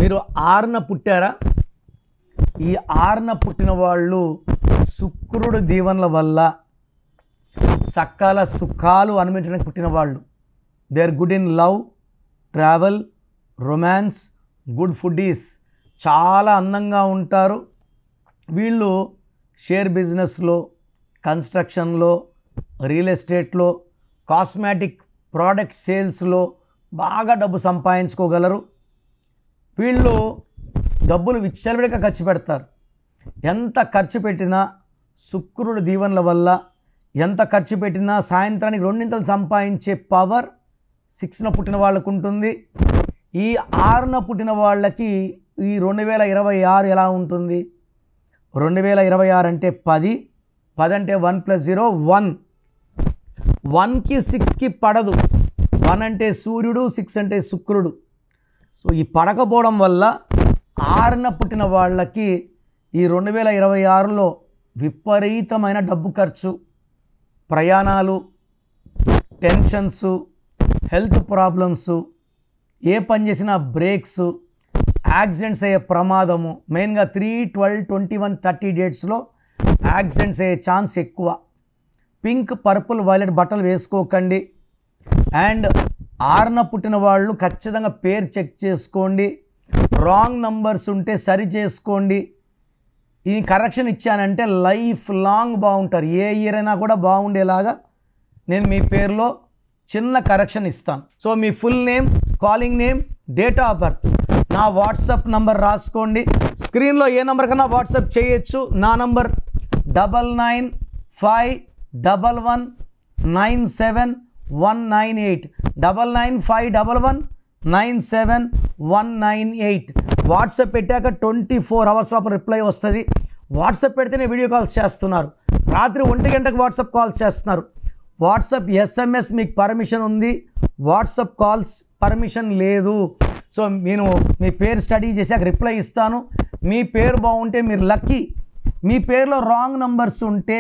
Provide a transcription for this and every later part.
మీరు 6న పుట్టారా? ఈ 6న పుట్టిన వాళ్ళు శుక్రుడు దీవెనల వల్ల సకల సుఖాలు అనుభవించడానికి పుట్టిన వాళ్ళు. They are good in love, travel, romance, good foodies, చాలా అందంగా ఉంటారు. వీళ్ళు షేర్ బిజినెస్లో, కన్స్ట్రక్షన్లో, రియల్ ఎస్టేట్లో, కాస్మెటిక్ ప్రోడక్ట్ సేల్స్లో బాగా డబ్బు సంపాదించుకోగలరు. వీళ్ళు డబ్బులు విచ్చలవిడిగా ఖర్చు పెడతారు. ఎంత ఖర్చు పెట్టినా శుక్రుడు దీవెనల వల్ల ఎంత ఖర్చు పెట్టినా సాయంత్రానికి రెండింతలు సంపాదించే పవర్ 6న పుట్టిన వాళ్ళకు ఉంటుంది. ఈ 6న పుట్టిన వాళ్ళకి ఈ 2026 ఎలా ఉంటుంది? 2026 అంటే 10 అంటే 1 + 0 1. 1కి 6కి పడదు. 1 అంటే సూర్యుడు, 6 అంటే శుక్రుడు. సో ఈ పడకపోవడం వల్ల 6న పుట్టిన వాళ్ళకి ఈ 2026లో విపరీతమైన డబ్బు ఖర్చు, ప్రయాణాలు, టెన్షన్స్, హెల్త్ ప్రాబ్లమ్స్, ఏ పని చేసినా బ్రేక్స్, యాక్సిడెంట్స్ అయ్యే ప్రమాదము. మెయిన్గా 3, 12, 21, 30 డేట్స్లో యాక్సిడెంట్స్ అయ్యే ఛాన్స్ ఎక్కువ. పింక్, పర్పుల్, వైలెట్ బట్టలు వేసుకోకండి. అండ్ 6న పుట్టిన వాళ్ళు ఖచ్చితంగా పేరు చెక్ చేసుకోండి. రాంగ్ నంబర్స్ ఉంటే సరి చేసుకోండి. ఈ కరెక్షన్ ఇచ్చానంటే లైఫ్ లాంగ్ బాగుంటారు. ఏ ఇయర్ అయినా కూడా బాగుండేలాగా నేను మీ పేరులో చిన్న కరెక్షన్ ఇస్తాను. So me full name, calling name, date of birth, నా వాట్సాప్ నంబర్ రాసుకోండి. స్క్రీన్లో ఏ నెంబర్ కన్నా వాట్సాప్ చేయొచ్చు. నా నంబర్ 9951197198 9951197198. వాట్సాప్ పెట్టాక 24 అవర్స్ లోపల రిప్లై వస్తుంది. వాట్సాప్ పెడితేనే వీడియో కాల్స్ చేస్తున్నారు. రాత్రి 1 గంటకు వాట్సాప్ కాల్స్ చేస్తున్నారు. వాట్సాప్ SMS మీకు పర్మిషన్ ఉంది, వాట్సాప్ కాల్స్ పర్మిషన్ లేదు. సో నేను మీ పేరు స్టడీ చేశాక రిప్లై ఇస్తాను. మీ పేరు బాగుంటే మీరు లక్కీ. మీ పేరులో రాంగ్ నంబర్స్ ఉంటే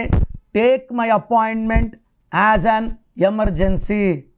take my appointment as an emergency.